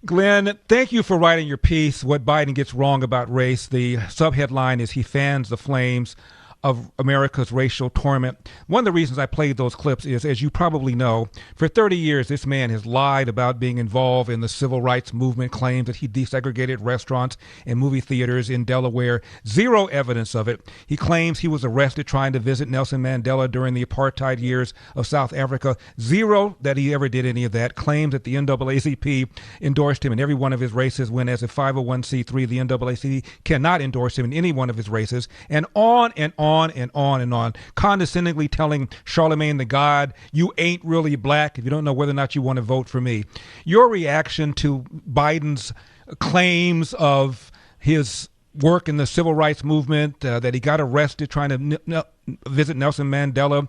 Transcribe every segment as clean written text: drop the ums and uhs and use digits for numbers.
Glenn, thank you for writing your piece, What Biden Gets Wrong About Race. The subheadline is He Fans the Flames of America's Racial Torment. One of the reasons I played those clips is, as you probably know, for 30 years, this man has lied about being involved in the civil rights movement, claims that he desegregated restaurants and movie theaters in Delaware. Zero evidence of it. He claims he was arrested trying to visit Nelson Mandela during the apartheid years of South Africa. Zero that he ever did any of that. Claims that the NAACP endorsed him in every one of his races, when as a 501c3, the NAACP cannot endorse him in any one of his races, and on and on and on and on, condescendingly telling Charlemagne the God, you ain't really black if you don't know whether or not you want to vote for me. Your reaction to Biden's claims of his work in the civil rights movement, that he got arrested trying to visit Nelson Mandela,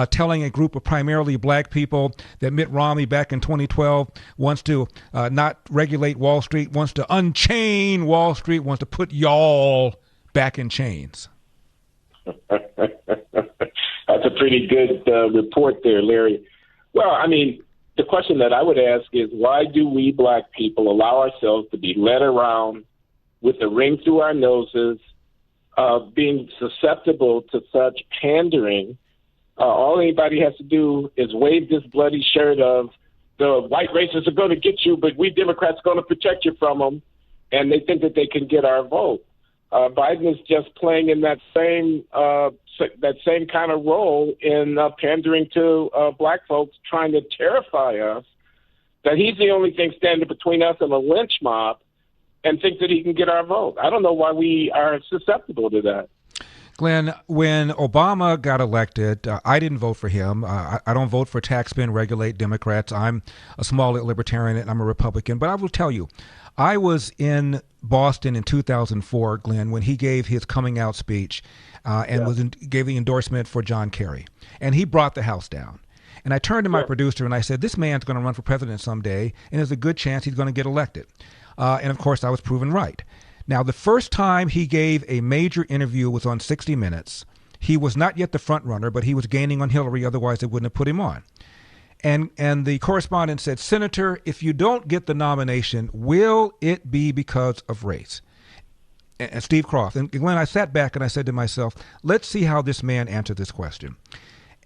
telling a group of primarily black people that Mitt Romney back in 2012 wants to not regulate Wall Street, wants to unchain Wall Street, wants to put y'all back in chains. That's a pretty good report there, Larry. Well, I mean, the question that I would ask is, why do we black people allow ourselves to be led around with a ring through our noses, being susceptible to such pandering? All anybody has to do is wave this bloody shirt of the white racists are going to get you, but we Democrats are going to protect you from them, and they think that they can get our vote. Biden is just playing in that same kind of role in pandering to black folks, trying to terrify us that he's the only thing standing between us and a lynch mob, and thinks that he can get our vote. I don't know why we are susceptible to that. Glenn, when Obama got elected, I didn't vote for him. I don't vote for tax spend, regulate Democrats. I'm a small libertarian and I'm a Republican. But I will tell you, I was in Boston in 2004, Glenn, when he gave his coming out speech gave the endorsement for John Kerry. And he brought the house down. And I turned to my producer and I said, this man's going to run for president someday, and there's a good chance he's going to get elected. And, of course, I was proven right. Now, the first time he gave a major interview was on 60 Minutes. He was not yet the front runner, but he was gaining on Hillary. Otherwise, they wouldn't have put him on. And the correspondent said, Senator, if you don't get the nomination, will it be because of race? And Steve Croft. And Glenn, I sat back and I said to myself, let's see how this man answered this question.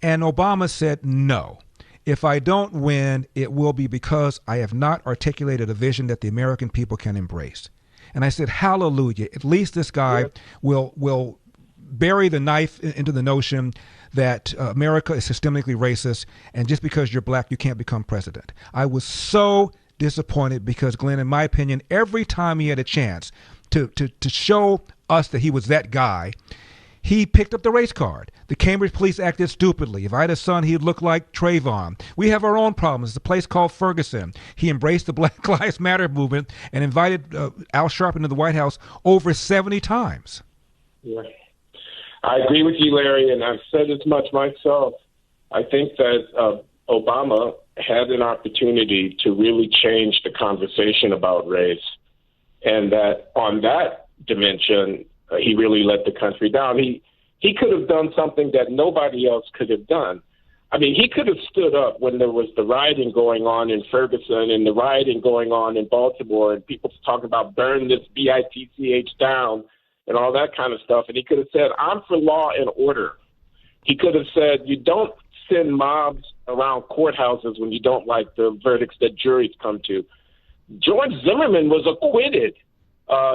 And Obama said, no. If I don't win, it will be because I have not articulated a vision that the American people can embrace. And I said, hallelujah. At least this guy will bury the knife into the notion that America is systemically racist, and just because you're black, you can't become president. I was so disappointed because, Glenn, in my opinion, every time he had a chance to show us that he was that guy, he picked up the race card. The Cambridge police acted stupidly. If I had a son, he'd look like Trayvon. We have our own problems. It's a place called Ferguson. He embraced the Black Lives Matter movement and invited Al Sharpton to the White House over 70 times. Yeah. I agree with you, Larry, and I've said as much myself. I think that Obama had an opportunity to really change the conversation about race, and that on that dimension, he really let the country down. He could have done something that nobody else could have done. I mean, he could have stood up when there was the rioting going on in Ferguson and the rioting going on in Baltimore, and people talking about burn this BITCH down and all that kind of stuff. And he could have said, I'm for law and order. He could have said, you don't send mobs around courthouses when you don't like the verdicts that juries come to. George Zimmerman was acquitted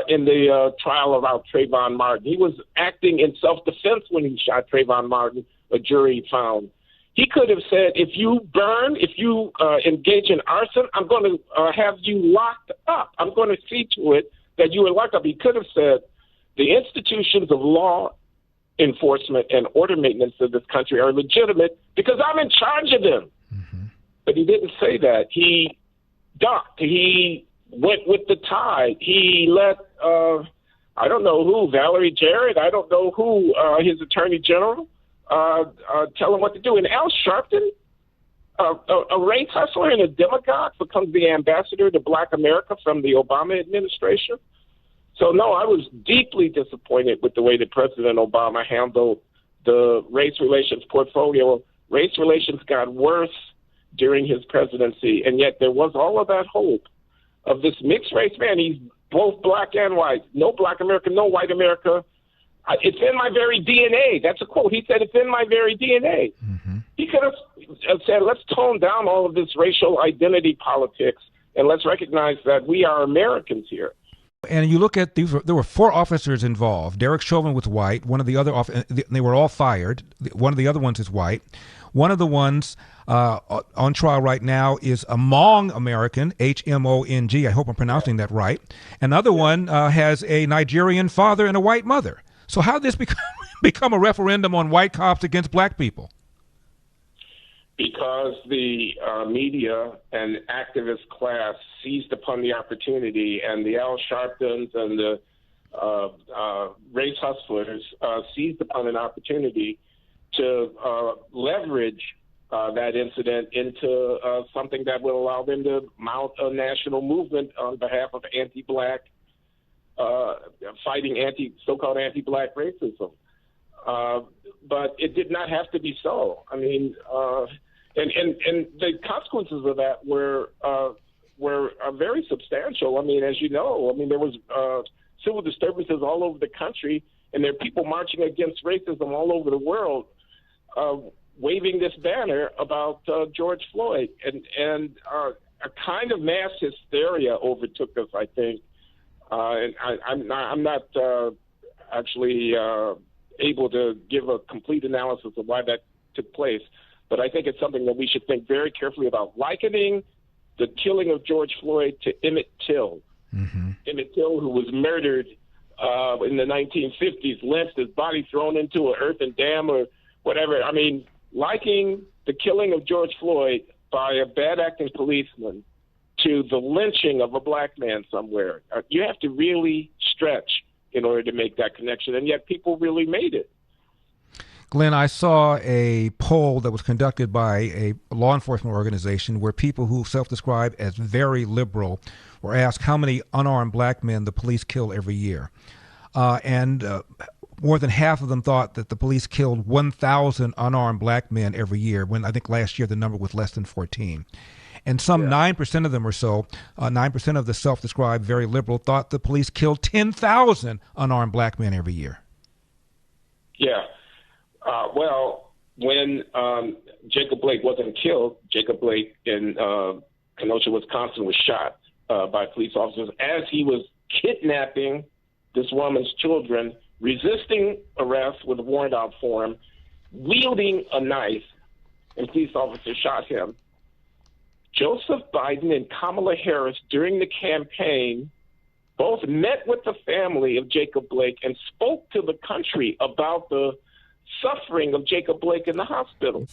in the trial about Trayvon Martin. He was acting in self-defense when he shot Trayvon Martin, a jury found. He could have said, if you burn, if you engage in arson, I'm going to have you locked up. I'm going to see to it that you are locked up. He could have said, the institutions of law enforcement and order maintenance of this country are legitimate because I'm in charge of them. Mm-hmm. But he didn't say that. He ducked. He went with the tide. He let, I don't know who, Valerie Jarrett, I don't know who, his attorney general, tell him what to do. And Al Sharpton, a race hustler and a demagogue, becomes the ambassador to Black America from the Obama administration. So, no, I was deeply disappointed with the way that President Obama handled the race relations portfolio. Race relations got worse during his presidency, and yet there was all of that hope of this mixed race man. He's both black and white. No black America, no white America. It's in my very DNA. That's a quote. He said, it's in my very DNA. Mm-hmm. He could have said, let's tone down all of this racial identity politics and let's recognize that we are Americans here. And you look at these, there were 4 officers involved. Derek Chauvin was white. One of the other, they were all fired. One of the other ones is white. One of the ones on trial right now is a Hmong American, Hmong. I hope I'm pronouncing that right. Another one has a Nigerian father and a white mother. So how did this become a referendum on white cops against black people? Because the media and activist class seized upon the opportunity, and the Al Sharptons and the race hustlers seized upon an opportunity to leverage that incident into something that will allow them to mount a national movement on behalf of anti-black, fighting so-called anti-black racism. But it did not have to be so. I mean, and the consequences of that were very substantial. I mean, as you know, there was civil disturbances all over the country, and there are people marching against racism all over the world, waving this banner about George Floyd, and a kind of mass hysteria overtook us, I think. And I'm not actually able to give a complete analysis of why that took place, but I think it's something that we should think very carefully about. Likening the killing of George Floyd to Emmett Till. Mm-hmm. Emmett Till, who was murdered in the 1950s, lynched, his body thrown into an earthen dam or whatever. I mean, liking the killing of George Floyd by a bad-acting policeman to the lynching of a black man somewhere, you have to really stretch in order to make that connection, and yet people really made it. Glenn, I saw a poll that was conducted by a law enforcement organization where people who self-describe as very liberal were asked how many unarmed black men the police kill every year. And more than half of them thought that the police killed 1,000 unarmed black men every year, when I think last year the number was less than 14. And some 9% of them or so, 9% of the self-described very liberal, thought the police killed 10,000 unarmed black men every year. Yeah. Well, when Jacob Blake wasn't killed, Jacob Blake in Kenosha, Wisconsin, was shot by police officers as he was kidnapping this woman's children, resisting arrest with a warrant out for him, wielding a knife, and police officers shot him. Joseph Biden and Kamala Harris, during the campaign, both met with the family of Jacob Blake and spoke to the country about the suffering of Jacob Blake in the hospital.